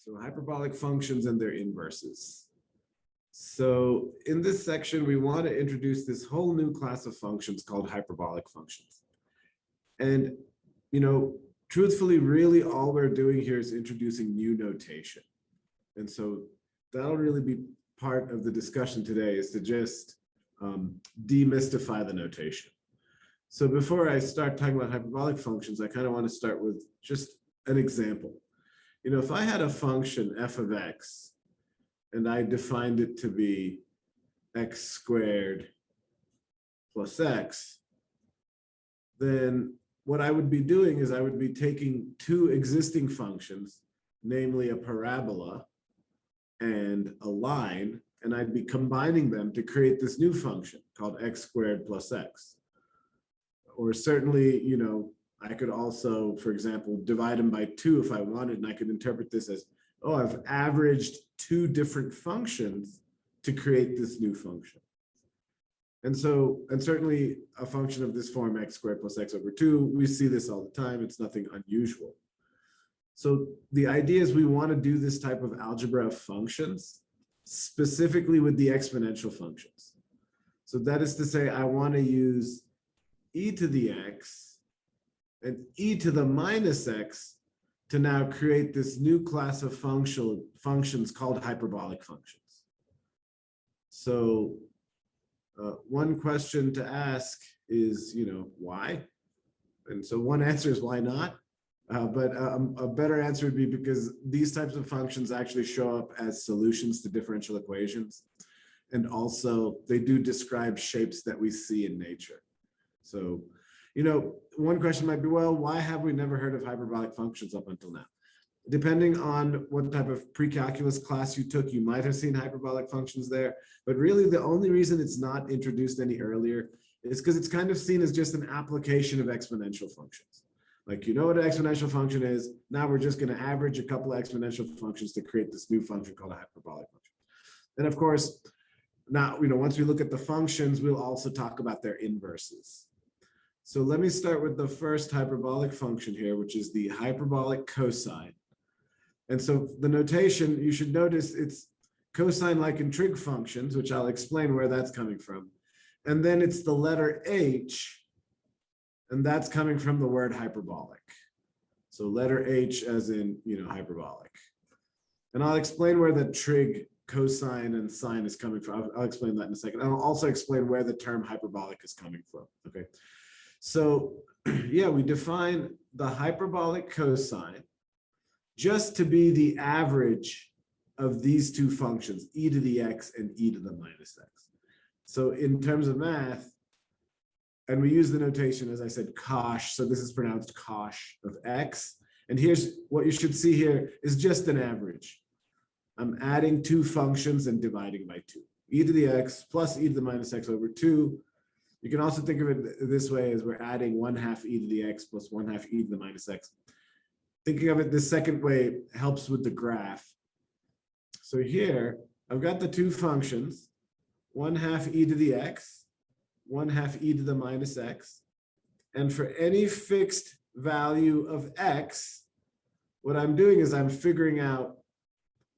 So hyperbolic functions and their inverses. So in this section, we want to introduce this whole new class of functions called hyperbolic functions. And, truthfully, really all we're doing here is introducing new notation. And so that'll really be part of the discussion today, is to just demystify the notation. So before I start talking about hyperbolic functions, I kind of want to start with just an example. If I had a function f of x, and I defined it to be x squared plus x, then what I would be doing is I would be taking two existing functions, namely a parabola and a line, and I'd be combining them to create this new function called x squared plus x. Or certainly, I could also, for example, divide them by 2 if I wanted, and I could interpret this as, oh, I've averaged two different functions to create this new function. And certainly a function of this form, x squared plus x over 2, we see this all the time. It's nothing unusual. So the idea is we want to do this type of algebra of functions, specifically with the exponential functions. So that is to say, I want to use e to the x and e to the minus x to now create this new class of functions called hyperbolic functions. So one question to ask is, why? And so one answer is why not? But a better answer would be because these types of functions actually show up as solutions to differential equations. And also they do describe shapes that we see in nature. So, one question might be, well, why have we never heard of hyperbolic functions up until now? Depending on what type of pre-calculus class you took, you might have seen hyperbolic functions there. But really, the only reason it's not introduced any earlier is because it's kind of seen as just an application of exponential functions. Like, what an exponential function is. Now we're just going to average a couple of exponential functions to create this new function called a hyperbolic function. And of course, now, once we look at the functions, we'll also talk about their inverses. So let me start with the first hyperbolic function here, which is the hyperbolic cosine. And so the notation, you should notice it's cosine-like in trig functions, which I'll explain where that's coming from. And then it's the letter h, and that's coming from the word hyperbolic. So letter h as in, hyperbolic. And I'll explain where the trig cosine and sine is coming from. I'll explain that in a second. I'll also explain where the term hyperbolic is coming from, okay? So yeah, we define the hyperbolic cosine just to be the average of these two functions, e to the x and e to the minus x. So in terms of math, and we use the notation, as I said, Cosh, so this is pronounced Cosh of x. And here's what you should see here is just an average. I'm adding two functions and dividing by 2. E to the x plus e to the minus x over 2. You can also think of it this way as we're adding 1/2 e to the x plus 1/2 e to the minus x. Thinking of it this second way helps with the graph. So here, I've got the two functions, 1/2 e to the x, 1/2 e to the minus x. And for any fixed value of x, what I'm doing is I'm figuring out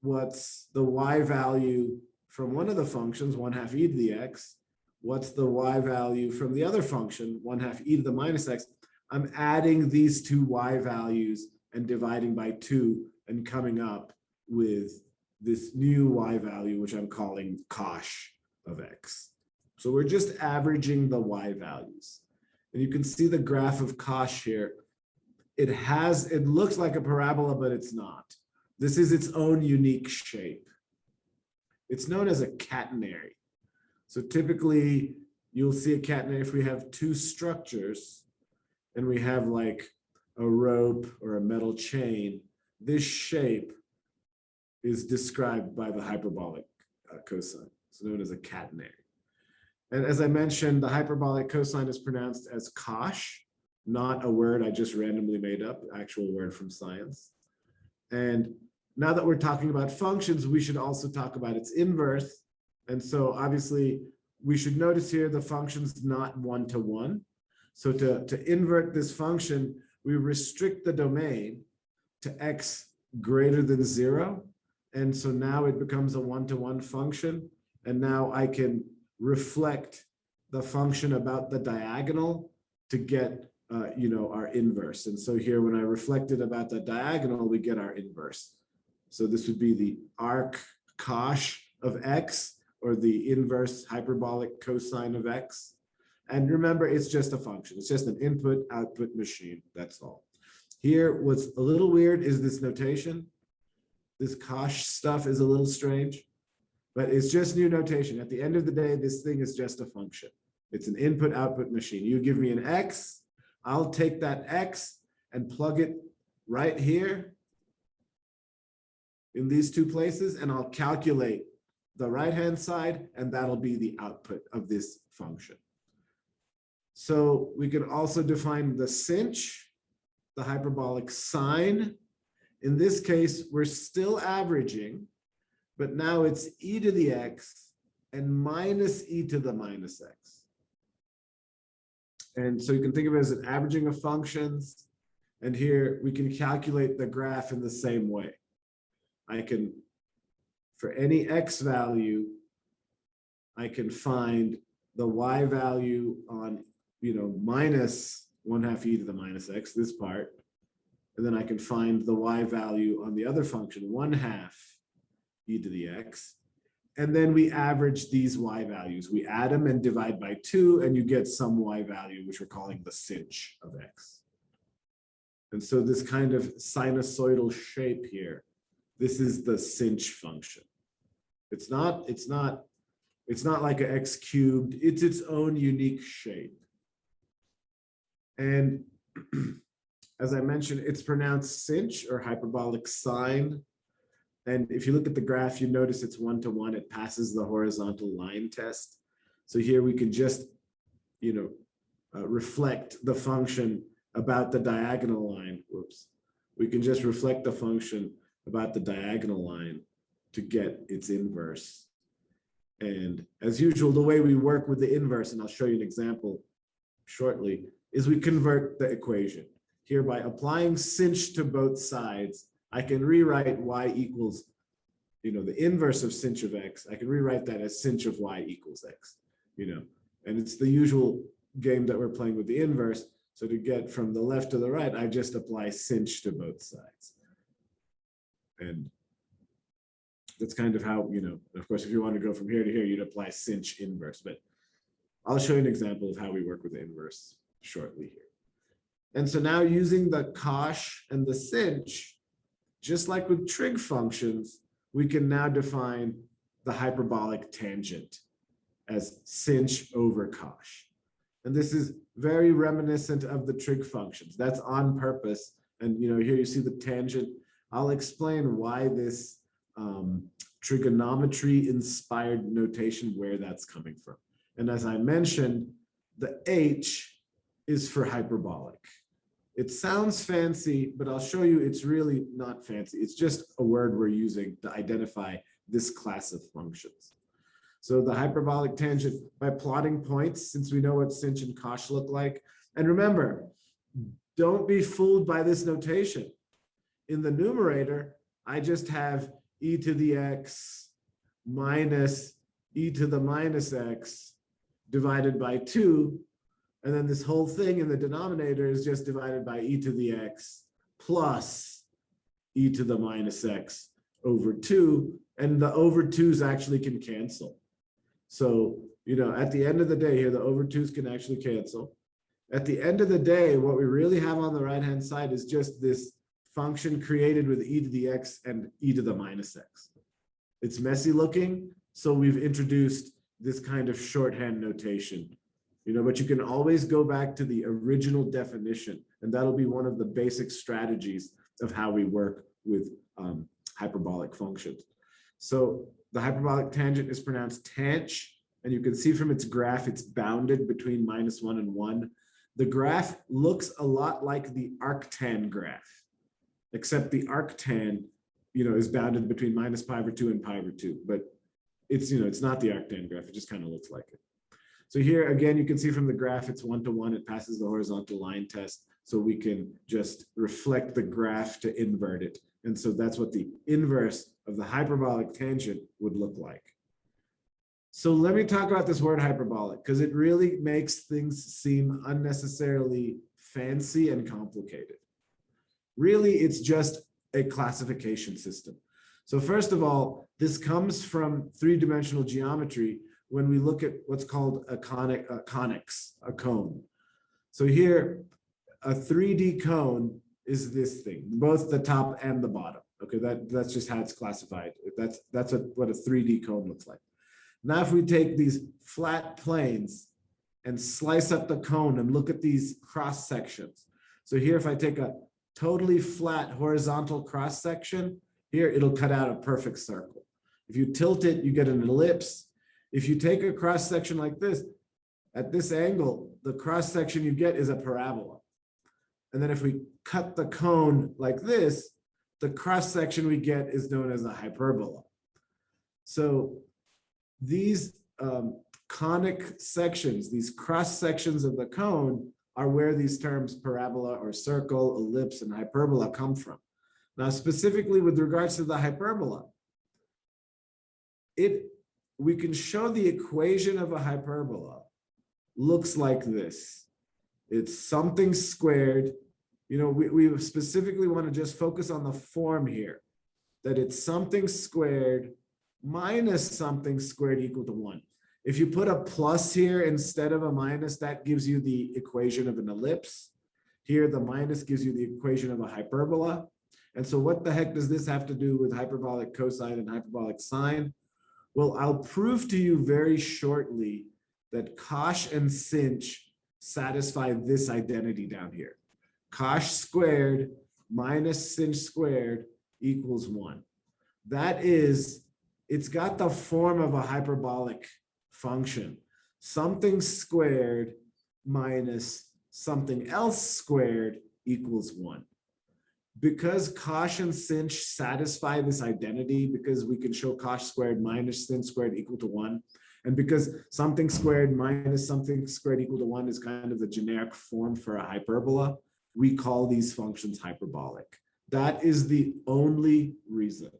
what's the y value from one of the functions, 1/2 e to the x, what's the y value from the other function, 1/2 e to the minus x. I'm adding these two y values and dividing by 2 and coming up with this new y value, which I'm calling Cosh of x. So we're just averaging the y values. And you can see the graph of Cosh here. It looks like a parabola, but it's not. This is its own unique shape. It's known as a catenary. So typically you'll see a catenary if we have two structures and we have like a rope or a metal chain. This shape is described by the hyperbolic cosine. It's known as a catenary. And as I mentioned, the hyperbolic cosine is pronounced as Cosh, not a word I just randomly made up, actual word from science. And now that we're talking about functions, we should also talk about its inverse. And so obviously we should notice here the function's not 1-to-1. So to invert this function, we restrict the domain to x greater than 0. And so now it becomes a one-to-one function. And now I can reflect the function about the diagonal to get, our inverse. And so here, when I reflected about the diagonal, we get our inverse. So this would be the arc Cosh of x, or the inverse hyperbolic cosine of x. And remember, it's just a function. It's just an input-output machine. That's all. Here, what's a little weird is this notation. This Cosh stuff is a little strange, but it's just new notation. At the end of the day, this thing is just a function. It's an input-output machine. You give me an x, I'll take that x and plug it right here in these two places, and I'll calculate the right-hand side, and that'll be the output of this function. So we can also define the cinch, the hyperbolic sine. In this case, we're still averaging, but now it's e to the x and minus e to the minus x. And so you can think of it as an averaging of functions. And here we can calculate the graph in the same way. I can, for any x value, I can find the y value on, minus 1/2 e to the minus x, this part. And then I can find the y value on the other function, 1/2 e to the x. And then we average these y values. We add them and divide by 2, and you get some y value, which we're calling the cinch of x. And so this kind of sinusoidal shape here, this is the cinch function. It's not like an x cubed. It's its own unique shape. And as I mentioned, it's pronounced cinch or hyperbolic sine. And if you look at the graph, you notice it's one-to-one. It passes the horizontal line test. So here we can just, reflect the function about the diagonal line. Whoops. We can just reflect the function about the diagonal line to get its inverse. And as usual, the way we work with the inverse, and I'll show you an example shortly, is we convert the equation. Here, by applying cinch to both sides, I can rewrite y equals, the inverse of cinch of x. I can rewrite that as cinch of y equals x, and it's the usual game that we're playing with the inverse. So to get from the left to the right, I just apply cinch to both sides. And that's kind of how, of course, if you want to go from here to here, you'd apply cinch inverse. But I'll show you an example of how we work with the inverse shortly here. And so now, using the Cosh and the cinch, just like with trig functions, we can now define the hyperbolic tangent as cinch over Cosh. And this is very reminiscent of the trig functions. That's on purpose. And here you see the tangent. I'll explain why this trigonometry-inspired notation, where that's coming from. And as I mentioned, the H is for hyperbolic. It sounds fancy, but I'll show you it's really not fancy. It's just a word we're using to identify this class of functions. So the hyperbolic tangent, by plotting points, since we know what cinch and Cosh look like. And remember, don't be fooled by this notation. In the numerator, I just have e to the x minus e to the minus x divided by 2. And then this whole thing in the denominator is just divided by e to the x plus e to the minus x over 2. And the over 2's actually can cancel. So, at the end of the day here, the over 2's can actually cancel. At the end of the day, what we really have on the right-hand side is just this function created with e to the x and e to the minus x. It's messy looking, so we've introduced this kind of shorthand notation. But you can always go back to the original definition, and that'll be one of the basic strategies of how we work with hyperbolic functions. So the hyperbolic tangent is pronounced tanch, and you can see from its graph, it's bounded between -1 and 1. The graph looks a lot like the Arctan graph, except the Arctan, is bounded between -π/2 and π/2, but it's, it's not the Arctan graph. It just kind of looks like it. So here, again, you can see from the graph, it's one-to-one. It passes the horizontal line test. so we can just reflect the graph to invert it. And so that's what the inverse of the hyperbolic tangent would look like. So let me talk about this word hyperbolic, because it really makes things seem unnecessarily fancy and complicated. Really, it's just a classification system. So first of all, this comes from three-dimensional geometry when we look at what's called a conics, a cone. So here, a 3D cone is this thing, both the top and the bottom. Okay, that's just how it's classified. That's what a 3D cone looks like. Now, if we take these flat planes and slice up the cone and look at these cross sections. So here, if I take a totally flat horizontal cross section, here it'll cut out a perfect circle. If you tilt it, you get an ellipse. If you take a cross section like this, at this angle, the cross section you get is a parabola. And then if we cut the cone like this, the cross section we get is known as a hyperbola. So these conic sections, these cross sections of the cone, are where these terms parabola or circle, ellipse, and hyperbola come from. Now, specifically with regards to the hyperbola, we can show the equation of a hyperbola looks like this. It's something squared. You know, we specifically want to just focus on the form here, that it's something squared minus something squared equal to 1. If you put a plus here instead of a minus, that gives you the equation of an ellipse. Here, the minus gives you the equation of a hyperbola. And so what the heck does this have to do with hyperbolic cosine and hyperbolic sine? Well, I'll prove to you very shortly that Cosh and Cinch satisfy this identity down here. Cosh squared minus Cinch squared equals 1. That is, it's got the form of a hyperbolic function. Something squared minus something else squared equals 1. Because Cosh and Cinch satisfy this identity, because we can show Cosh squared minus Cinch squared equal to 1, and because something squared minus something squared equal to 1 is kind of the generic form for a hyperbola, we call these functions hyperbolic. That is the only reason.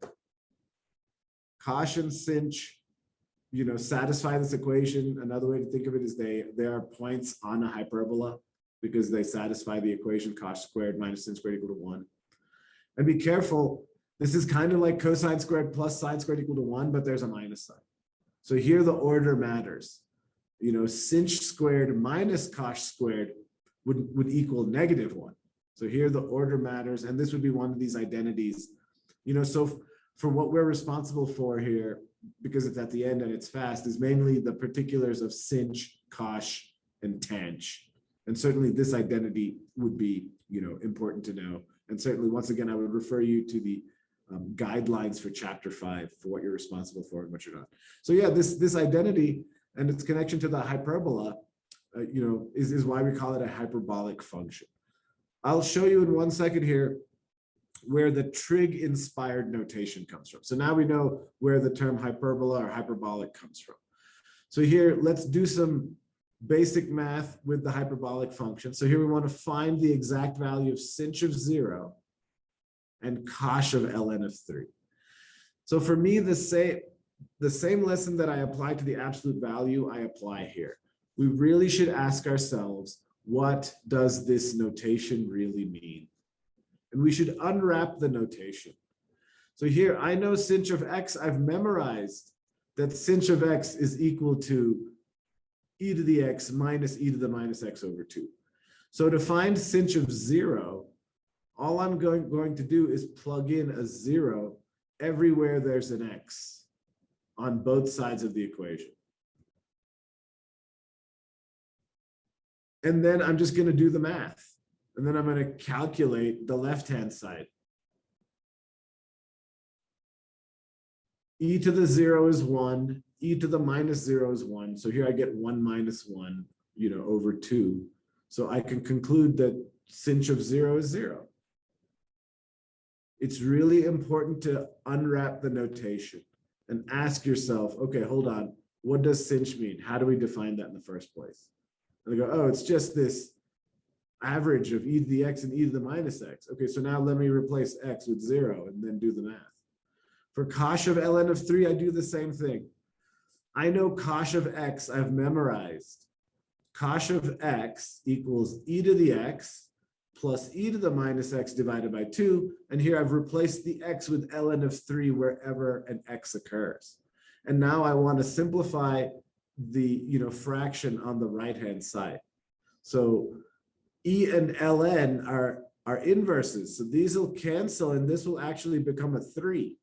Cosh and Cinch, you know, satisfy this equation. Another way to think of it is they are points on a hyperbola because they satisfy the equation Cosh squared minus Cinch squared equal to 1. And be careful, this is kind of like cosine squared plus sine squared equal to 1, but there's a minus sign. So here the order matters. You know, Cinch squared minus Cosh squared would equal -1. So here the order matters, and this would be one of these identities. You know, so for what we're responsible for here, because it's at the end and it's fast, is mainly the particulars of Cinch, Cosh, and Tanch. And certainly this identity would be, you know, important to know. And certainly, once again, I would refer you to the guidelines for chapter 5 for what you're responsible for and what you're not. So yeah, this identity and its connection to the hyperbola, you know, is why we call it a hyperbolic function. I'll show you in 1 second here where the trig-inspired notation comes from. So now we know where the term hyperbola or hyperbolic comes from. So here, let's do some basic math with the hyperbolic function. So here we want to find the exact value of Cinch of 0 and Cosh of ln of 3. So for me, the same lesson that I apply to the absolute value, I apply here. We really should ask ourselves, what does this notation really mean? And we should unwrap the notation. So here, I know Cinch of x, I've memorized that Cinch of x is equal to e to the x minus e to the minus x over 2. So to find Cinch of 0, all I'm going to do is plug in a 0 everywhere there's an x on both sides of the equation. And then I'm just going to do the math. And then I'm going to calculate the left-hand side. E to the 0 is 1. E to the minus 0 is 1. So here I get 1 minus 1, you know, over 2. So I can conclude that Cinch of 0 is 0. It's really important to unwrap the notation and ask yourself, okay, hold on. What does Cinch mean? How do we define that in the first place? And they go, oh, it's just this average of e to the x and e to the minus x. Okay, so now let me replace x with 0 and then do the math. For Cosh of ln of 3, I do the same thing. I know Cosh of x I've memorized. Cosh of x equals e to the x plus e to the minus x divided by 2. And here I've replaced the x with ln of 3 wherever an x occurs. And now I want to simplify the fraction on the right-hand side. So e and ln are inverses. So these will cancel, and this will actually become a 3.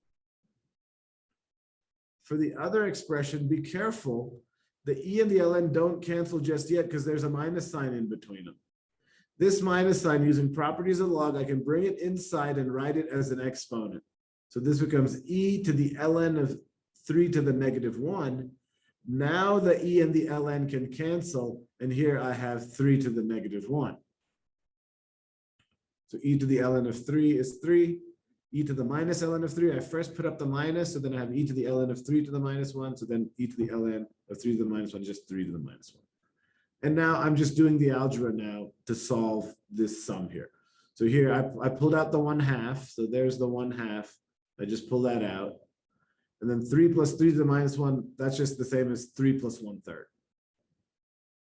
For the other expression, be careful. The e and the ln don't cancel just yet because there's a minus sign in between them. This minus sign, using properties of log, I can bring it inside and write it as an exponent. So this becomes e to the ln of 3 to the negative 1. Now the e and the ln can cancel, and here I have 3 to the negative 1. So e to the ln of 3 is 3. E to the minus ln of 3, I first put up the minus, so then I have e to the ln of 3 to the minus 1, so then e to the ln of 3 to the minus 1, just 3 to the minus 1. And now I'm just doing the algebra now to solve this sum here. So here I pulled out the 1/2, so there's the 1/2. I just pull that out. And then 3 plus 3 to the minus 1, that's just the same as 3 plus 1/3.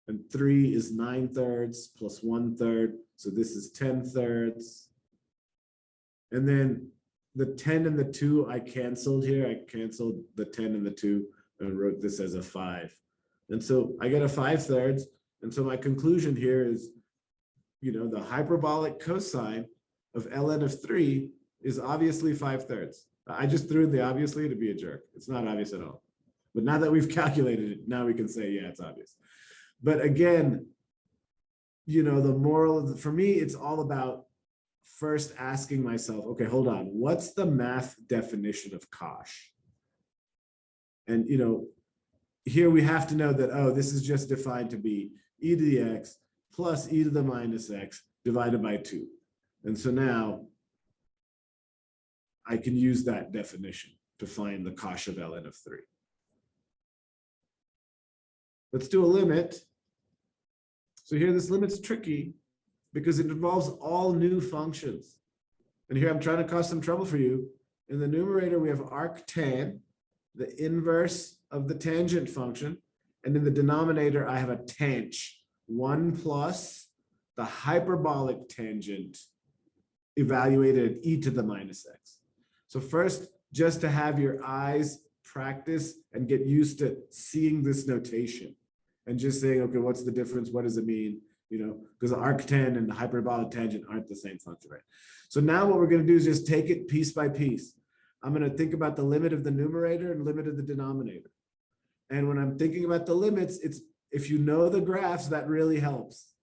And 3 is 9/3 plus 1/3, so this is 10/3. And then the 10 and the 2 I canceled here. I canceled the 10 and the 2 and wrote this as a 5. And so I get a 5/3. And so my conclusion here is, the hyperbolic cosine of ln of 3 is obviously 5/3. I just threw in the obviously to be a jerk. It's not obvious at all. But now that we've calculated it, now we can say, yeah, it's obvious. But again, the moral for me, it's all about first asking myself, okay, hold on, what's the math definition of Cosh? And, here we have to know that, oh, this is just defined to be e to the x plus e to the minus x divided by 2. And so now I can use that definition to find the Cosh of ln of 3. Let's do a limit. So here this limit's tricky because it involves all new functions. And here I'm trying to cause some trouble for you. In the numerator, we have arctan, the inverse of the tangent function. And in the denominator, I have a tanh, 1 plus the hyperbolic tangent evaluated at e to the minus x. So first, just to have your eyes practice and get used to seeing this notation and just saying, okay, what's the difference? What does it mean? Because the arctan and the hyperbolic tangent aren't the same function, right? So now what we're going to do is just take it piece by piece. I'm going to think about the limit of the numerator and limit of the denominator. And when I'm thinking about the limits, if you know the graphs, that really helps.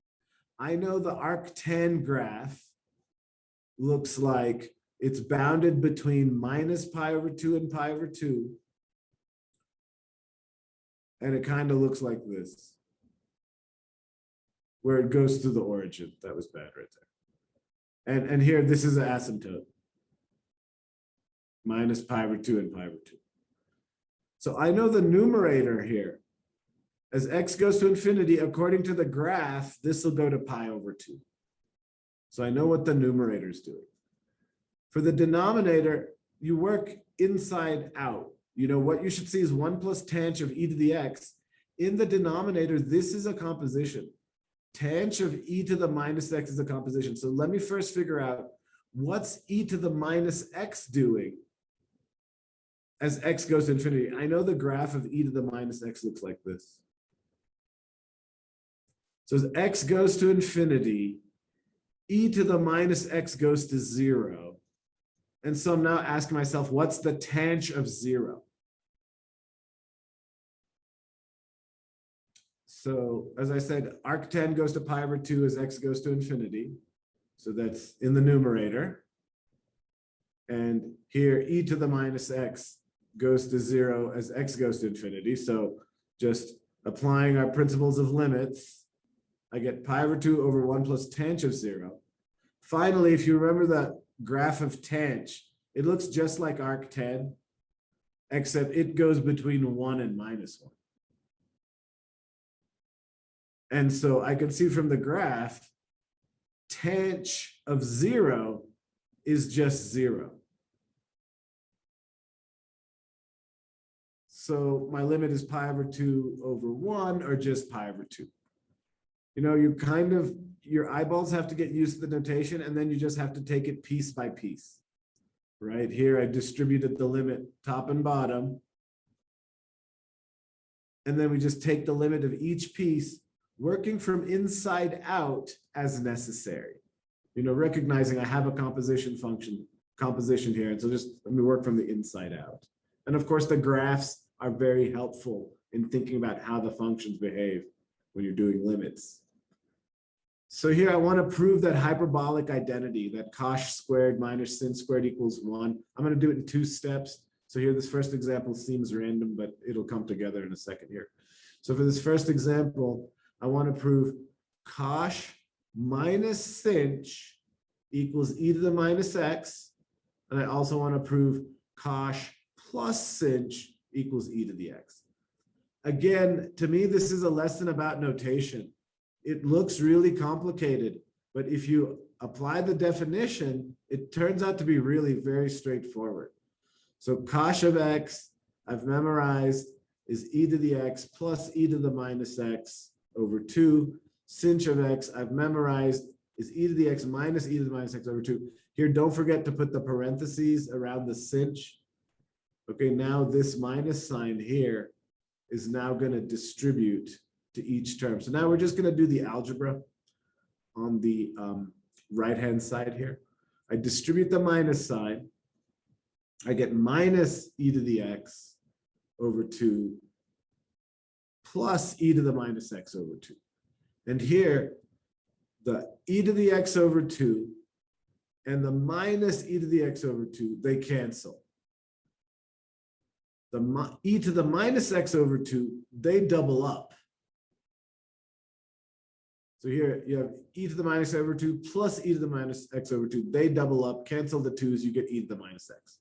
I know the arctan graph looks like it's bounded between minus pi over 2 and pi over 2. And it kind of looks like this, where it goes through the origin. That was bad right there. And here, this is an asymptote. Minus pi over 2 and pi over 2. So I know the numerator here. As x goes to infinity, according to the graph, this will go to pi over 2. So I know what the numerator is doing. For the denominator, you work inside out. What you should see is 1 plus tanh of e to the x. In the denominator, this is a composition. Tanh of e to the minus x is a composition. So let me first figure out what's e to the minus x doing as x goes to infinity. I know the graph of e to the minus x looks like this. So as x goes to infinity, e to the minus x goes to 0. And so I'm now asking myself, what's the tanh of 0? So as I said, arctan goes to pi over 2 as x goes to infinity. So that's in the numerator. And here, e to the minus x goes to 0 as x goes to infinity. So just applying our principles of limits, I get pi over 2 over 1 plus tanh of 0. Finally, if you remember the graph of tanh, it looks just like arctan, except it goes between 1 and minus 1. And so I can see from the graph Cinch of 0 is just 0. So my limit is pi over 2 over 1 or just pi over 2. You know, you kind of, your eyeballs have to get used to the notation, and then you just have to take it piece by piece. Right here, I distributed the limit top and bottom. And then we just take the limit of each piece, working from inside out as necessary. You know, recognizing I have a composition here. And so just let me work from the inside out. And of course, the graphs are very helpful in thinking about how the functions behave when you're doing limits. So here I want to prove that hyperbolic identity, that Cosh squared minus sin squared equals 1. I'm going to do it in 2 steps. So here, this first example seems random, but it'll come together in a second here. So for this first example, I want to prove Cosh minus Cinch equals e to the minus x. And I also want to prove Cosh plus Cinch equals e to the x. Again, to me, this is a lesson about notation. It looks really complicated, but if you apply the definition, it turns out to be really very straightforward. So Cosh of x, I've memorized, is e to the x plus e to the minus x over 2. Cinch of x, I've memorized, is e to the x minus e to the minus x over 2. Here, don't forget to put the parentheses around the cinch. Okay, now this minus sign here is now going to distribute to each term. So now we're just going to do the algebra on the right-hand side here. I distribute the minus sign. I get minus e to the x over 2 plus e to the minus x over 2. And here, the e to the x over 2 and the minus e to the x over 2, they cancel. The e to the minus x over 2, they double up. So here you have e to the minus over 2 plus e to the minus x over 2. They double up, cancel the 2's, you get e to the minus x.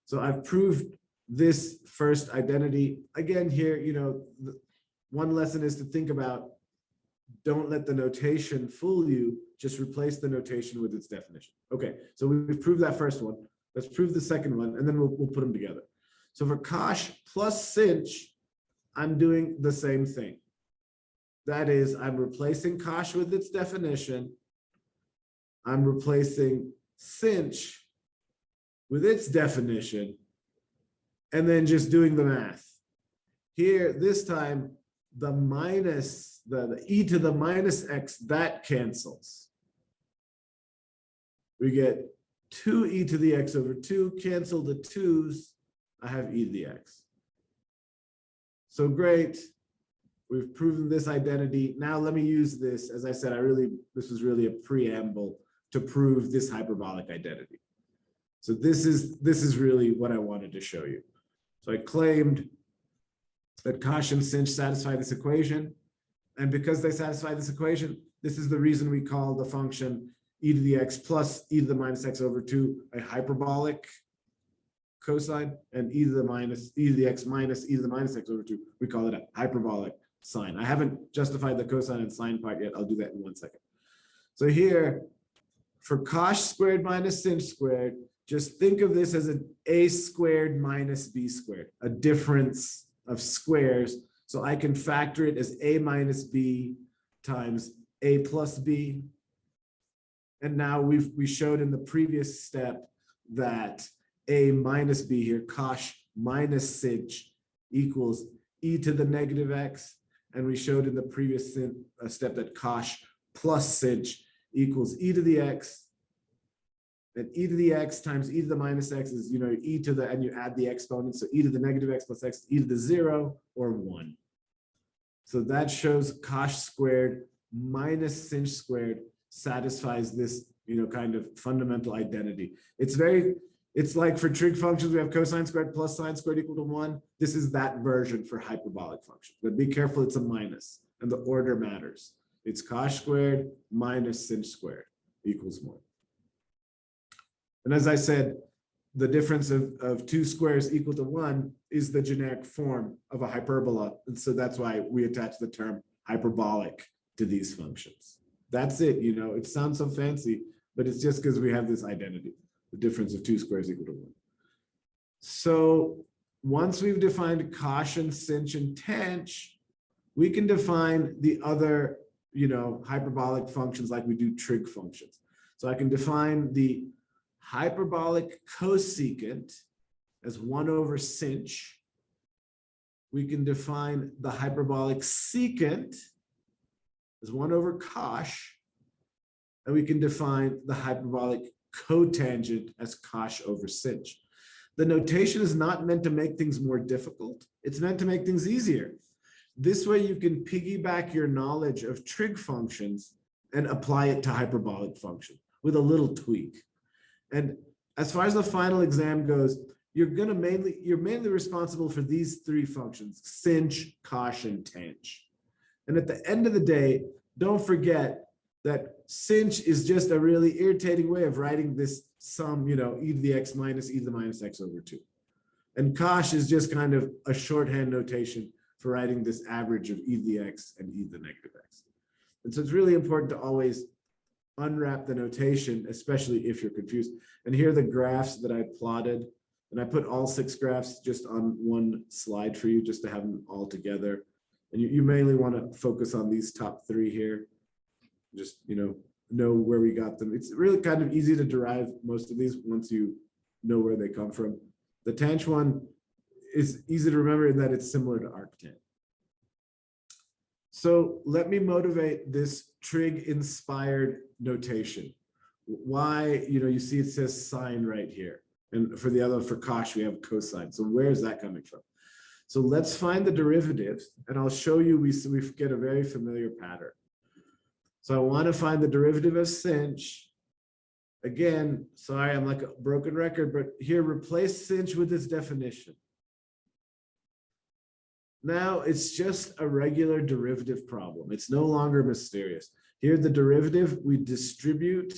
So I've proved this first identity. Again, here, you know, one lesson is to think about, don't let the notation fool you, just replace the notation with its definition. Okay, so we've proved that first one. Let's prove the second one, and then we'll put them together. So for Cosh plus Cinch, I'm doing the same thing. That is, I'm replacing Cosh with its definition. I'm replacing Cinch with its definition, and then just doing the math. Here, this time, the minus, the e to the minus x, that cancels. We get 2e to the x over 2, cancel the 2's, I have e to the x. So great, we've proven this identity. Now let me use this. As I said, this was really a preamble to prove this hyperbolic identity. So this is really what I wanted to show you. So I claimed that Cosh and Cinch satisfy this equation. And because they satisfy this equation, this is the reason we call the function e to the x plus e to the minus x over 2 a hyperbolic cosine, and e to the x minus e to the minus x over 2, we call it a hyperbolic sine. I haven't justified the cosine and sine part yet. I'll do that in 1 second. So here, for Cosh squared minus Cinch squared, just think of this as an a squared minus b squared, a difference of squares. So I can factor it as a minus b times a plus b. And now we showed in the previous step that a minus b here, Cosh minus Cinch, equals e to the negative x. And we showed in the previous step that Cosh plus Cinch equals e to the x. And e to the x times e to the minus x is, you know, e to the, and you add the exponents. So e to the negative x plus x, e to the 0 or 1. So that shows Cosh squared minus Cinch squared satisfies this, you know, kind of fundamental identity. It's like for trig functions, we have cosine squared plus sine squared equal to 1. This is that version for hyperbolic functions. But be careful, it's a minus, and the order matters. It's Cosh squared minus Cinch squared equals 1. And as I said, the difference of 2 squares equal to 1 is the generic form of a hyperbola. And so that's why we attach the term hyperbolic to these functions. That's it, you know, it sounds so fancy, but it's just because we have this identity, the difference of 2 squares equal to 1. So once we've defined Cosh and Cinch and Tench, we can define the other, you know, hyperbolic functions like we do trig functions. So I can define the hyperbolic cosecant as 1 over Cinch. We can define the hyperbolic secant as 1 over Cosh. And we can define the hyperbolic cotangent as Cosh over Cinch. The notation is not meant to make things more difficult. It's meant to make things easier. This way you can piggyback your knowledge of trig functions and apply it to hyperbolic function with a little tweak. And as far as the final exam goes, you're mainly responsible for these 3 functions: Cinch, Cosh, and Tench. And at the end of the day, don't forget that Cinch is just a really irritating way of writing this sum, you know, e to the x minus e to the minus x over 2. And Cosh is just kind of a shorthand notation for writing this average of e to the x and e to the negative x. And so it's really important to always unwrap the notation, especially if you're confused. And here are the graphs that I plotted. And I put all 6 graphs just on one slide for you, just to have them all together. And you mainly want to focus on these top 3 here. Just, you know where we got them. It's really kind of easy to derive most of these once you know where they come from. The Tench one is easy to remember in that it's similar to arctan. So let me motivate this trig-inspired notation. Why, you know, you see it says sine right here. And for the other, for Cosh, we have cosine. So where is that coming from? So let's find the derivatives, and I'll show you we get a very familiar pattern. So I want to find the derivative of Cinch. Again, sorry, I'm like a broken record, but here, replace Cinch with its definition. Now it's just a regular derivative problem. It's no longer mysterious. Here, the derivative, we distribute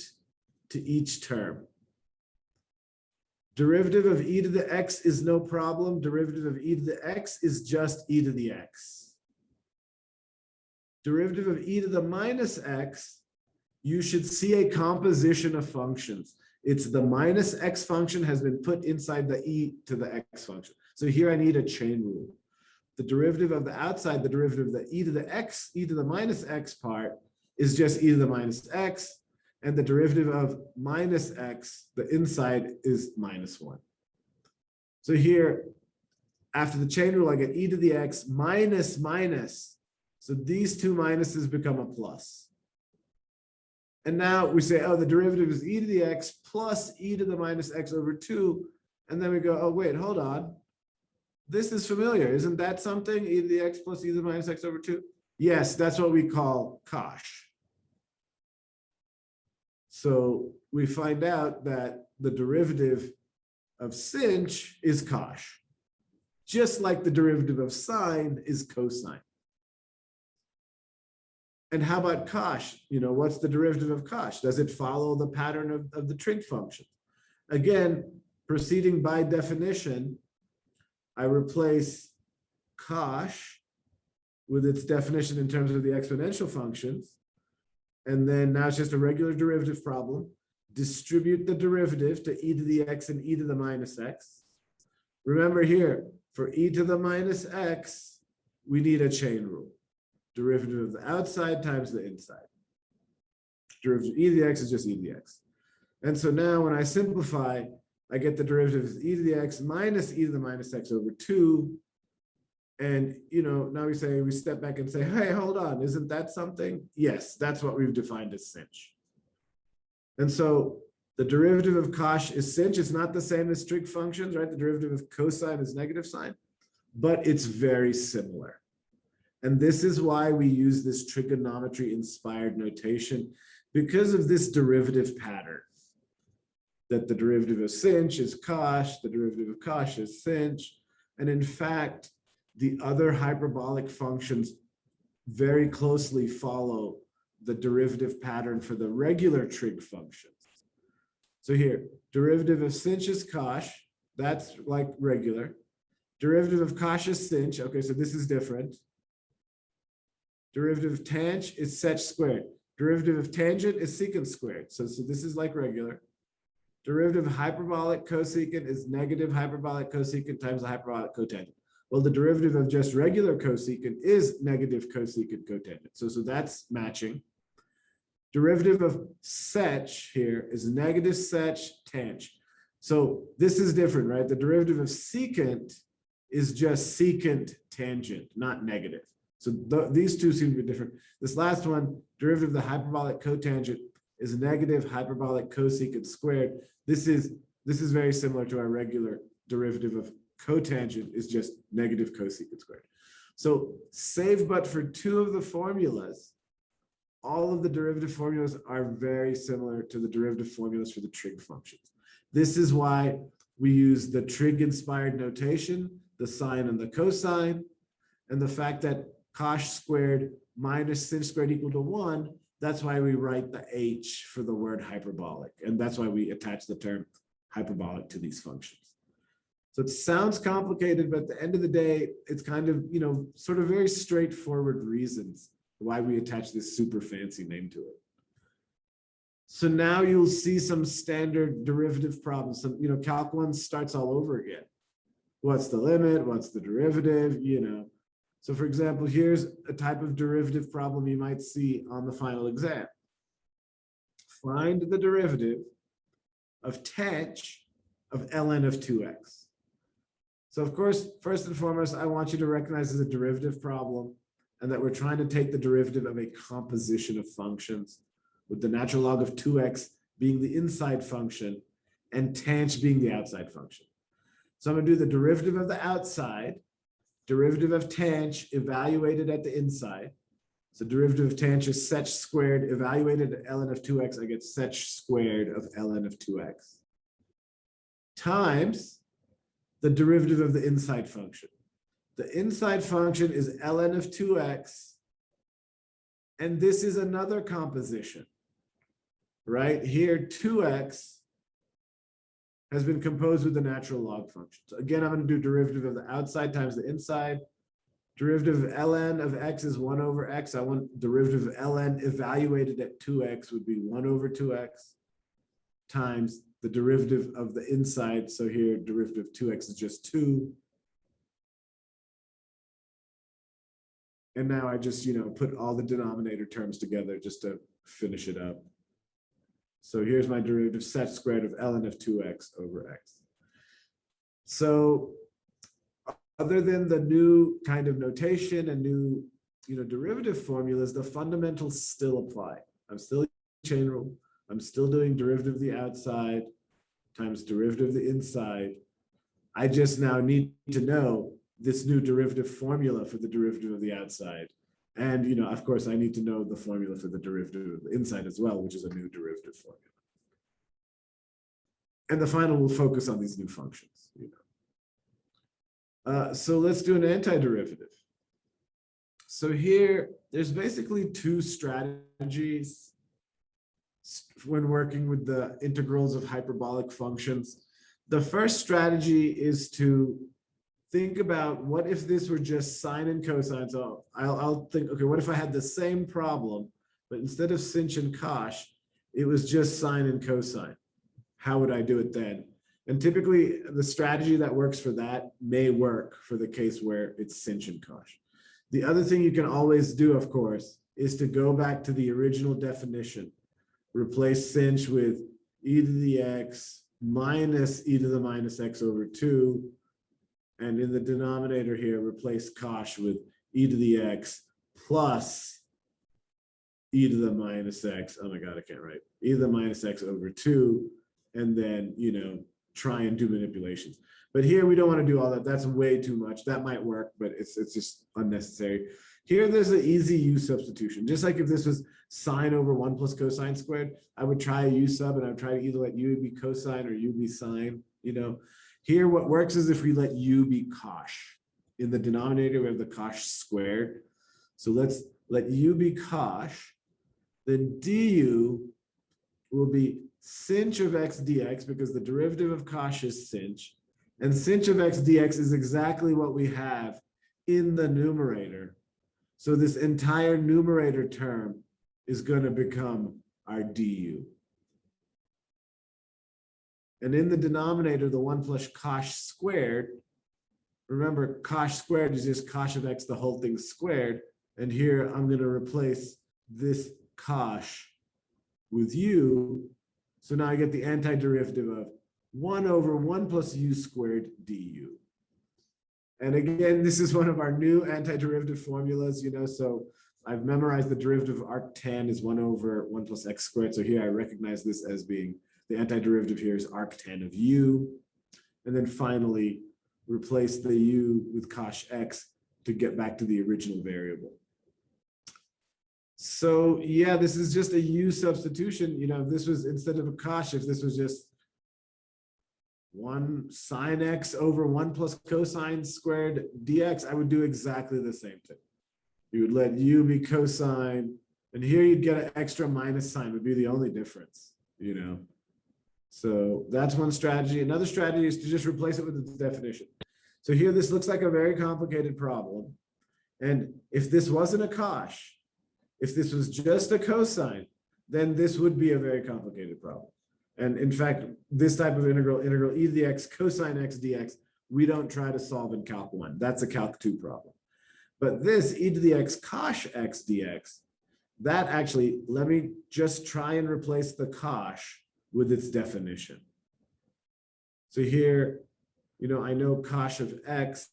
to each term. Derivative of e to the x is no problem. Derivative of e to the x is just e to the x. Derivative of e to the minus x, you should see a composition of functions. It's the minus x function has been put inside the e to the x function. So here I need a chain rule. The derivative of the outside, the derivative of the e to the x, e to the minus x part is just e to the minus x. And the derivative of minus x, the inside, is minus 1. So here, after the chain rule, I get e to the x minus minus. So these 2 minuses become a plus. And now we say, oh, the derivative is e to the x plus e to the minus x over 2. And then we go, oh, wait, hold on. This is familiar. Isn't that something? E to the x plus e to the minus x over 2? Yes, that's what we call Cosh. So we find out that the derivative of Cinch is Cosh, just like the derivative of sine is cosine. And how about Cosh? You know, what's the derivative of Cosh? Does it follow the pattern of the trig function? Again, proceeding by definition, I replace Cosh with its definition in terms of the exponential functions. And then now it's just a regular derivative problem. Distribute the derivative to e to the x and e to the minus x. Remember here, for e to the minus x, we need a chain rule. Derivative of the outside times the inside. Derivative of e to the x is just e to the x. And so now when I simplify, I get the derivative of e to the x minus e to the minus x over 2. And, you know, now we step back and say, hey, hold on, isn't that something? Yes, that's what we've defined as Cinch. And so the derivative of Cosh is Cinch. It's not the same as trig functions, right? The derivative of cosine is negative sine, but it's very similar. And this is why we use this trigonometry-inspired notation, because of this derivative pattern, that the derivative of Cinch is Cosh, the derivative of Cosh is Cinch, and in fact, the other hyperbolic functions very closely follow the derivative pattern for the regular trig functions. So here, derivative of Cinch is Cosh, that's like regular. Derivative of Cosh is Cinch, okay, so this is different. Derivative of Tanch is Sech squared. Derivative of tangent is secant squared. So this is like regular. Derivative of hyperbolic cosecant is negative hyperbolic cosecant times the hyperbolic cotangent. Well, the derivative of just regular cosecant is negative cosecant cotangent. So that's matching. Derivative of sech here is negative sech tang. So this is different, right? The derivative of secant is just secant tangent, not negative. So these two seem to be different. This last one, derivative of the hyperbolic cotangent is negative hyperbolic cosecant squared. This is very similar to our regular derivative of cotangent is just negative cosecant squared. So save but for two of the formulas, all of the derivative formulas are very similar to the derivative formulas for the trig functions. This is why we use the trig-inspired notation, the sine and the cosine, and the fact that Cosh squared minus sinh squared equal to 1, that's why we write the H for the word hyperbolic. And that's why we attach the term hyperbolic to these functions. So it sounds complicated, but at the end of the day, it's kind of, sort of very straightforward reasons why we attach this super fancy name to it. So now you'll see some standard derivative problems. Some, Calc 1 starts all over again. What's the limit? What's the derivative? So for example, here's a type of derivative problem you might see on the final exam. Find the derivative of tanh of ln of 2x. So of course, first and foremost, I want you to recognize it's a derivative problem and that we're trying to take the derivative of a composition of functions with the natural log of 2x being the inside function and tanh being the outside function. So I'm going to do the derivative of the outside, derivative of tanh evaluated at the inside. So derivative of tanh is sech squared evaluated at ln of 2x. I get sech squared of ln of 2x times the derivative of the inside function. The inside function is ln of 2x, and this is another composition, right? Here, 2x has been composed with the natural log function. So again, I'm going to do derivative of the outside times the inside. Derivative of ln of x is 1 over x. I want derivative of ln evaluated at 2x would be 1 over 2x times the derivative of the inside. So here, derivative of 2x is just 2. And now I just, put all the denominator terms together just to finish it up. So here's my derivative sech squared of ln of 2x over x. So other than the new kind of notation and new, derivative formulas, the fundamentals still apply. I'm still using chain rule. I'm still doing derivative of the outside times derivative of the inside. I just now need to know this new derivative formula for the derivative of the outside. And, of course, I need to know the formula for the derivative of the inside as well, which is a new derivative formula. And the final will focus on these new functions. So let's do an antiderivative. So here, there's basically two strategies when working with the integrals of hyperbolic functions. The first strategy is to think about what if this were just sine and cosine. So I'll think, okay, what if I had the same problem, but instead of sinh and cosh, it was just sine and cosine? How would I do it then? And typically the strategy that works for that may work for the case where it's sinh and cosh. The other thing you can always do, of course, is to go back to the original definition, replace sinh with e to the x minus e to the minus x over 2. And in the denominator here, replace cosh with e to the x plus e to the minus x. Oh my God, I can't write. E to the minus x over 2. And then, try and do manipulations. But here we don't want to do all that. That's way too much. That might work, but it's just unnecessary. Here, there's an easy u substitution. Just like if this was sine over 1 plus cosine squared, I would try a u sub, and I would try to either let u be cosine or u be sine. Here, what works is if we let u be cosh. In the denominator, we have the cosh squared. So let's let u be cosh. Then du will be sinh of x dx, because the derivative of cosh is sinh. And sinh of x dx is exactly what we have in the numerator. So this entire numerator term is going to become our du. And in the denominator, the 1 plus Cosh squared, remember Cosh squared is just Cosh of x, the whole thing squared. And here I'm going to replace this Cosh with u. So now I get the antiderivative of 1 over 1 plus u squared du. And again, this is one of our new antiderivative formulas, so I've memorized the derivative of arctan is 1 over 1 plus x squared. So here I recognize this as being the antiderivative here is arctan of u. And then finally, replace the u with Cosh x to get back to the original variable. So yeah, this is just a u substitution. If this was instead of a Cosh, if this was just 1 sine x over 1 plus cosine squared dx, I would do exactly the same thing. You would let u be cosine, and here you'd get an extra minus sign would be the only difference, So that's one strategy. Another strategy is to just replace it with its definition. So here, this looks like a very complicated problem. And if this wasn't a Cosh, if this was just a cosine, then this would be a very complicated problem. And in fact, this type of integral e to the x cosine x dx, we don't try to solve in Calc 1. That's a Calc 2 problem. But this e to the x Cosh x dx, that actually, let me just try and replace the Cosh with its definition. So here, I know Cosh of x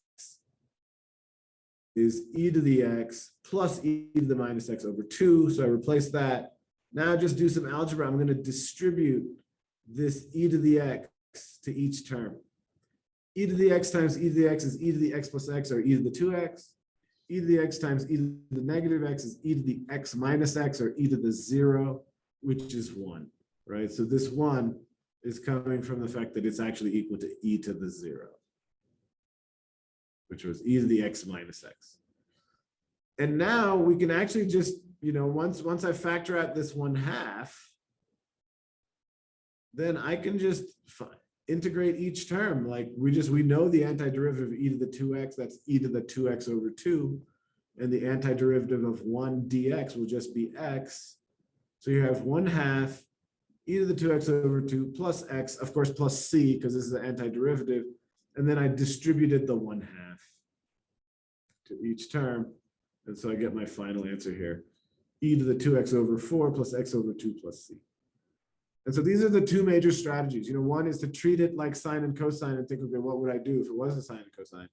is e to the x plus e to the minus x over 2. So I replace that. Now just do some algebra. I'm going to distribute this e to the x to each term. E to the x times e to the x is e to the x plus x, or e to the 2x. E to the x times e to the negative x is e to the x minus x, or e to the 0, which is 1, right? So this 1 is coming from the fact that it's actually equal to e to the 0, which was e to the x minus x. And now we can actually just, once I factor out this 1/2, then I can just integrate each term. Like we know the antiderivative of e to the 2x, that's e to the 2x over 2. And the antiderivative of 1 dx will just be x. So you have 1/2 e to the 2x over 2 plus x, of course, plus c, because this is the antiderivative. And then I distributed the 1/2 to each term. And so I get my final answer here, e to the 2x over 4 plus x over 2 plus c. And so these are the two major strategies. One is to treat it like sine and cosine and think, okay, what would I do if it was a sine and cosine?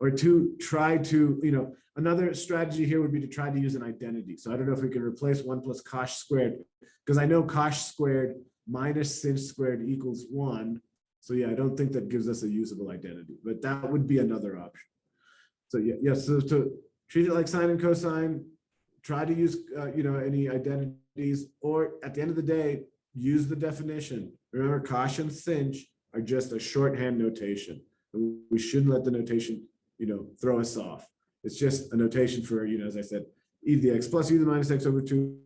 Or to try to, another strategy here would be to try to use an identity. So I don't know if we can replace 1 plus Cosh squared, because I know Cosh squared minus Cinch squared equals 1. So yeah, I don't think that gives us a usable identity, but that would be another option. So yeah, so to treat it like sine and cosine, try to use, any identities, or at the end of the day, use the definition. Remember, Cosh and Cinch are just a shorthand notation. We shouldn't let the notation, throw us off. It's just a notation for, as I said, e to the x plus e to the minus x over 2,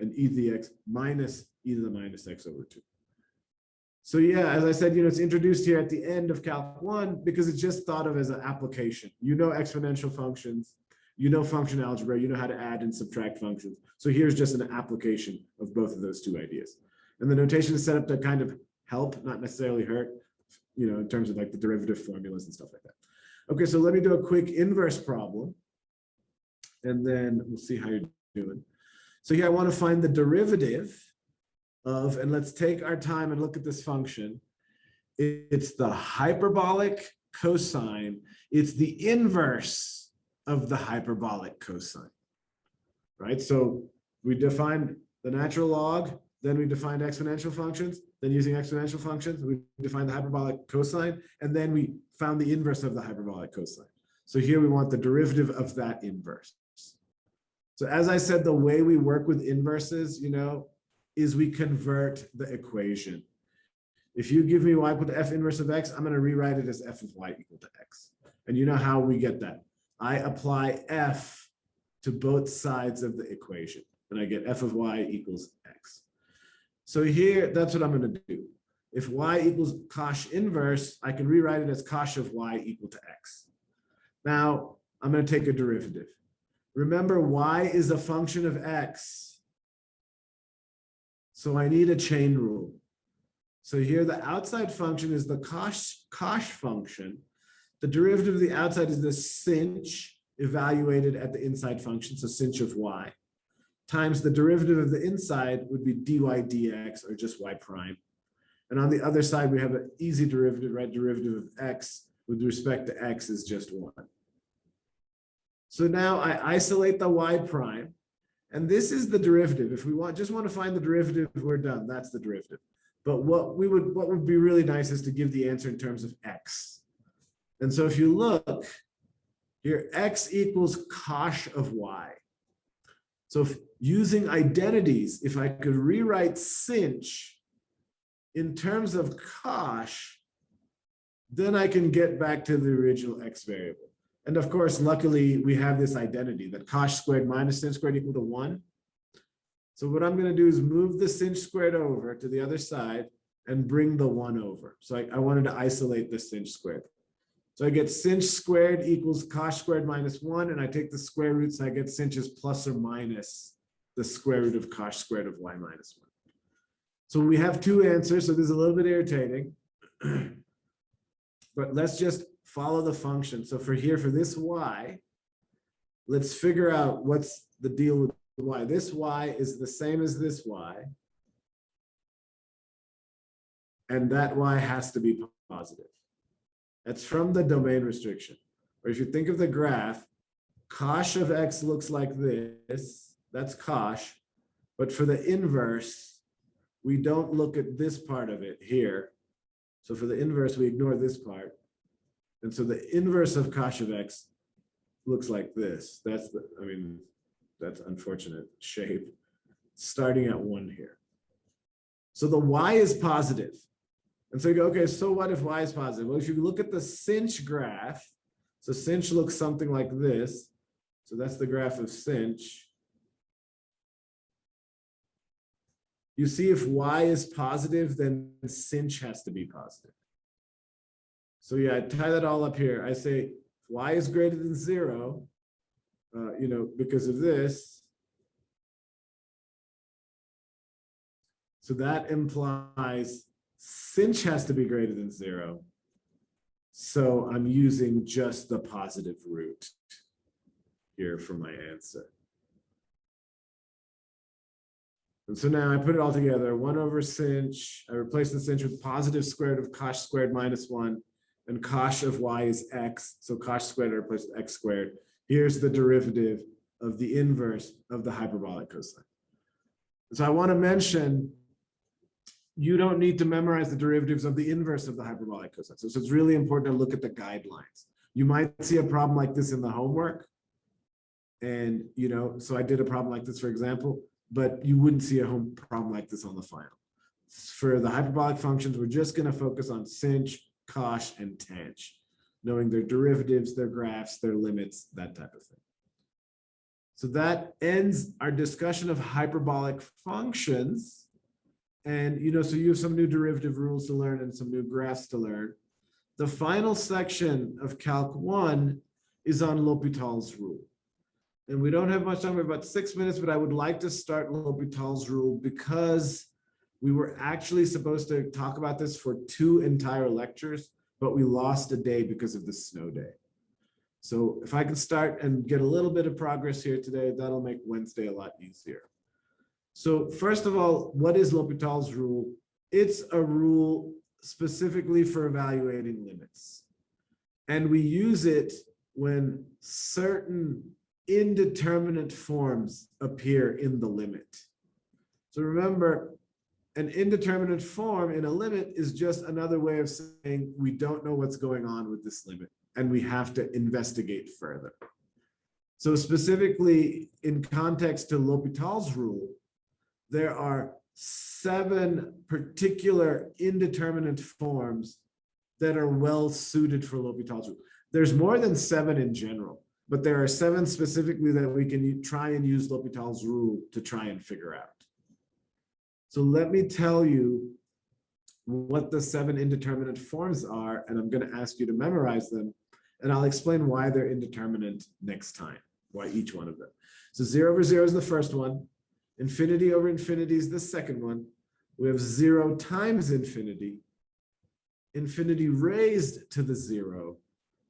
and e to the x minus e to the minus x over 2. So yeah, as I said, it's introduced here at the end of Calc 1 because it's just thought of as an application. Exponential functions, function algebra, how to add and subtract functions. So here's just an application of both of those two ideas. And the notation is set up to kind of help, not necessarily hurt, in terms of like the derivative formulas and stuff like that. Okay, so let me do a quick inverse problem, and then we'll see how you're doing. So here I want to find the derivative of, and let's take our time and look at this function. It's the hyperbolic cosine. It's the inverse of the hyperbolic cosine, right? So we defined the natural log, then we defined exponential functions, then using exponential functions, we defined the hyperbolic cosine, and then we found the inverse of the hyperbolic cosine. So here we want the derivative of that inverse. So as I said, the way we work with inverses, is we convert the equation. If you give me y equal to f inverse of x, I'm going to rewrite it as f of y equal to x. And you know how we get that? I apply f to both sides of the equation, and I get f of y equals x. So here, that's what I'm going to do. If y equals Cosh inverse, I can rewrite it as Cosh of y equal to x. Now, I'm going to take a derivative. Remember, y is a function of x. So I need a chain rule. So here the outside function is the Cosh function. The derivative of the outside is the cinch evaluated at the inside function, so cinch of y, times the derivative of the inside would be dy dx, or just y prime. And on the other side, we have an easy derivative, right? Derivative of x with respect to x is just 1. So now I isolate the y prime, and this is the derivative. If we just want to find the derivative, we're done. That's the derivative. But what would be really nice is to give the answer in terms of x. And so if you look here, x equals Cosh of y. So if using identities, if I could rewrite cinch in terms of Cosh, then I can get back to the original x variable. And of course, luckily, we have this identity that Cosh squared minus cinch squared equal to 1. So what I'm going to do is move the cinch squared over to the other side and bring the 1 over. So I wanted to isolate the cinch squared. So I get cinch squared equals Cosh squared minus 1, and I take the square roots, and I get cinch is plus or minus the square root of Cosh squared of y minus 1. So we have 2 answers, so this is a little bit irritating. But let's just follow the function. So for this y, let's figure out what's the deal with y. This y is the same as this y, and that y has to be positive. That's from the domain restriction. Or if you think of the graph, Cosh of x looks like this. That's Cosh. But for the inverse, we don't look at this part of it here. So for the inverse, we ignore this part. And so the inverse of Cosh of x looks like this. That's unfortunate shape, starting at 1 here. So the y is positive. And so you go, okay, so what if y is positive? Well, if you look at the cinch graph, so cinch looks something like this. So that's the graph of cinch. You see, if y is positive, then cinch has to be positive. So yeah, I tie that all up here. I say if y is greater than 0, because of this. So that implies cinch has to be greater than 0. So I'm using just the positive root here for my answer. And so now I put it all together, 1 over cinch. I replace the cinch with positive square root of Cosh squared minus 1. And Cosh of y is x. So Cosh squared I replace with x squared. Here's the derivative of the inverse of the hyperbolic cosine. So I want to mention, you don't need to memorize the derivatives of the inverse of the hyperbolic cosine. So it's really important to look at the guidelines. You might see a problem like this in the homework. And, so I did a problem like this, for example, but you wouldn't see a problem like this on the final. For the hyperbolic functions, we're just going to focus on cinch, Cosh, and tanh, knowing their derivatives, their graphs, their limits, that type of thing. So that ends our discussion of hyperbolic functions. And, so you have some new derivative rules to learn and some new graphs to learn. The final section of Calc 1 is on L'Hopital's rule. And we don't have much time, we have about 6 minutes, but I would like to start L'Hopital's rule because we were actually supposed to talk about this for 2 entire lectures, but we lost a day because of the snow day. So if I can start and get a little bit of progress here today, that'll make Wednesday a lot easier. So first of all, what is L'Hopital's rule? It's a rule specifically for evaluating limits. And we use it when certain indeterminate forms appear in the limit. So remember, an indeterminate form in a limit is just another way of saying we don't know what's going on with this limit and we have to investigate further. So specifically in context to L'Hopital's rule, there are 7 particular indeterminate forms that are well suited for L'Hopital's rule. There's more than 7 in general, but there are 7 specifically that we can try and use L'Hopital's rule to try and figure out. So let me tell you what the 7 indeterminate forms are, and I'm going to ask you to memorize them, and I'll explain why they're indeterminate next time. why each one of them. So 0 over 0 is the first one. Infinity over infinity is the second one. We have 0 times infinity. Infinity raised to the 0.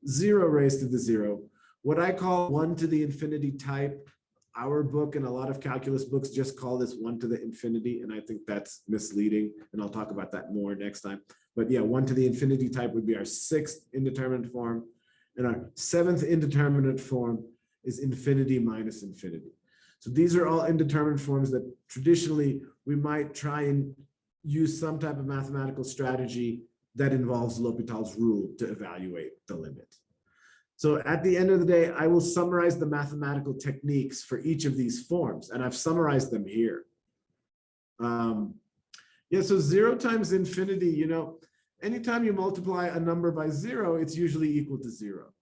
0 raised to the 0. What I call 1 to the infinity type. Our book and a lot of calculus books just call this 1 to the infinity, and I think that's misleading, and I'll talk about that more next time. But yeah, 1 to the infinity type would be our 6th indeterminate form, and our 7th indeterminate form is infinity minus infinity. So these are all indeterminate forms that traditionally we might try and use some type of mathematical strategy that involves L'Hopital's rule to evaluate the limit. So at the end of the day, I will summarize the mathematical techniques for each of these forms, and I've summarized them here. Yeah, so 0 times infinity, you know, anytime you multiply a number by 0, it's usually equal to 0.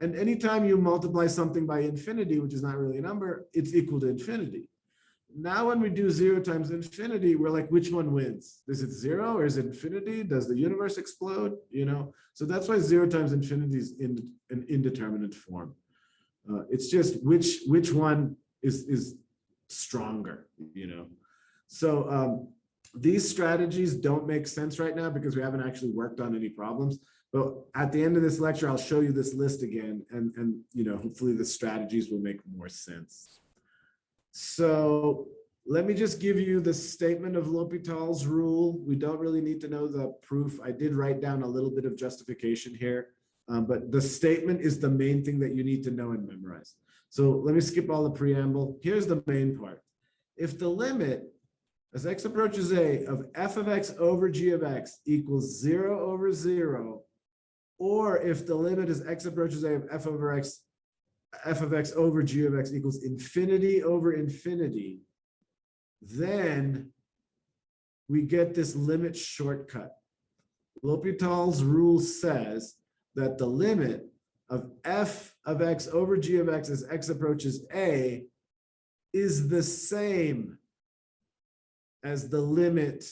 And anytime you multiply something by infinity, which is not really a number, it's equal to infinity. Now, when we do 0 times infinity, we're like, which one wins? Is it 0 or is it infinity? Does the universe explode? You know, so that's why 0 times infinity is in an indeterminate form. It's just which one is stronger, you know. So these strategies don't make sense right now because we haven't actually worked on any problems. But at the end of this lecture, I'll show you this list again, and you know, hopefully the strategies will make more sense. So let me just give you the statement of L'Hopital's rule. We don't really need to know the proof. I did write down a little bit of justification here, but the statement is the main thing that you need to know and memorize. So let me skip all the preamble. Here's the main part. If the limit as x approaches a of f of x over g of x equals 0 over 0, or if the limit as x approaches a of f of x over g of x equals infinity over infinity, then we get this limit shortcut. L'Hopital's rule says that the limit of f of x over g of x as x approaches a is the same as the limit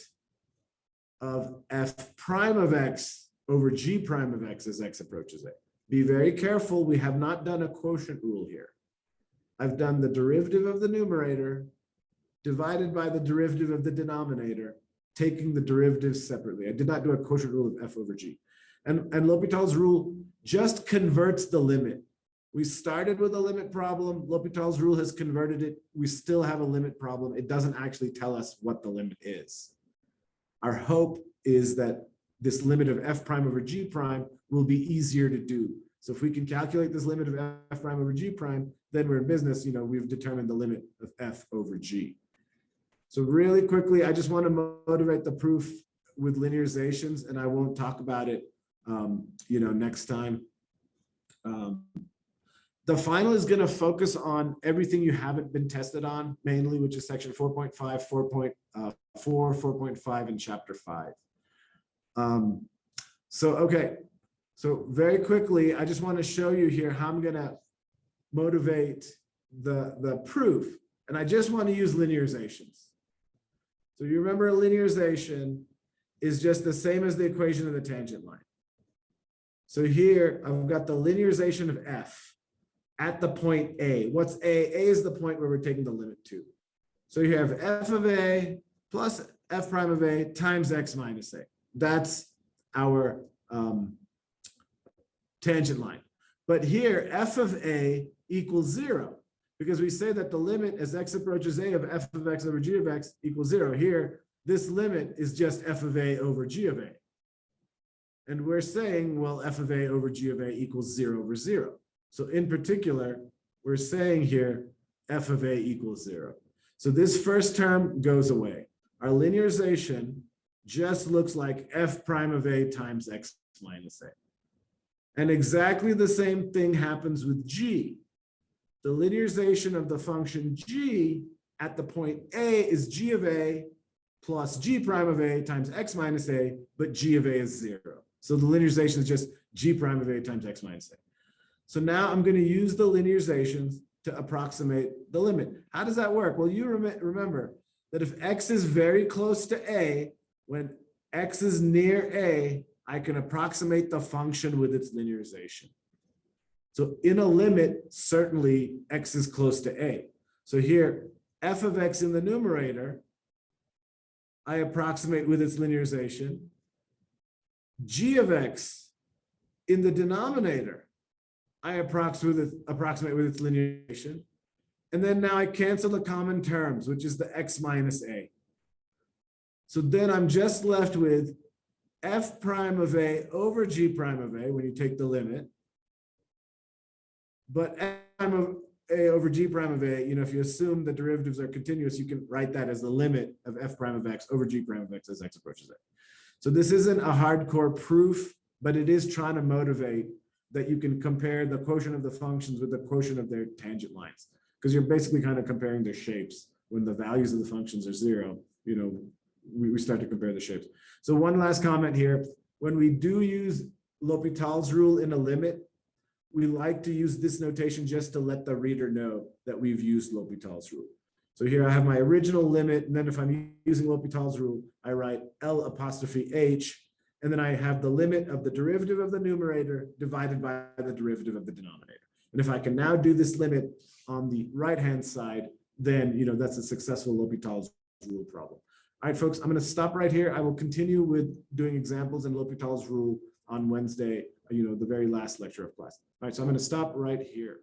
of f prime of x over g prime of x as x approaches a. Be very careful, we have not done a quotient rule here. I've done the derivative of the numerator divided by the derivative of the denominator, taking the derivatives separately. I did not do a quotient rule of f over g. And L'Hopital's rule just converts the limit. We started with a limit problem. L'Hopital's rule has converted it. We still have a limit problem. It doesn't actually tell us what the limit is. Our hope is that this limit of f prime over g prime will be easier to do. So if we can calculate this limit of f prime over g prime, then we're in business. You know, we've determined the limit of f over g. So really quickly, I just want to motivate the proof with linearizations, and I won't talk about it, you know, next time. The final is going to focus on everything you haven't been tested on, mainly, which is section 4.5, 4.4, 4.5, and chapter 5. Okay. So very quickly, I just want to show you here how I'm going to motivate the proof. And I just want to use linearizations. So you remember a linearization is just the same as the equation of the tangent line. So here I've got the linearization of f at the point A. What's A? A is the point where we're taking the limit to. So you have f of A plus f prime of A times x minus A. That's our tangent line. But here, f of A equals 0, because we say that the limit as x approaches A of f of x over g of x equals 0. Here, this limit is just f of A over g of A. And we're saying, well, f of A over g of A equals 0 over 0. So in particular, we're saying here, f of A equals 0. So this first term goes away. Our linearization just looks like f prime of A times x minus A. And exactly the same thing happens with g. The linearization of the function g at the point A is g of A plus g prime of A times x minus A, but g of A is 0. So the linearization is just g prime of A times x minus A. So now I'm going to use the linearizations to approximate the limit. How does that work? Well, you remember that if x is very close to A, when x is near A, I can approximate the function with its linearization. So in a limit, certainly x is close to a. So here, f of x in the numerator, I approximate with its linearization. G of x in the denominator, I approximate with its linearization. And then now I cancel the common terms, which is the x minus a. So then I'm just left with f prime of a over g prime of a when you take the limit. But f prime of a over g prime of a, if you assume the derivatives are continuous, you can write that as the limit of f prime of x over g prime of x as x approaches a. So this isn't a hardcore proof, but it is trying to motivate that you can compare the quotient of the functions with the quotient of their tangent lines, because you're basically kind of comparing their shapes. When the values of the functions are zero, we start to compare the shapes. So one last comment here. When we do use L'Hopital's rule in a limit, we like to use this notation just to let the reader know that we've used L'Hopital's rule. So here I have my original limit, and then if I'm using L'Hopital's rule, I write L apostrophe H, and then I have the limit of the derivative of the numerator divided by the derivative of the denominator. And if I can now do this limit on the right-hand side, then that's a successful L'Hopital's rule problem. All right, folks, I'm going to stop right here. I will continue with doing examples in L'Hopital's rule on Wednesday, the very last lecture of class. All right, so I'm going to stop right here.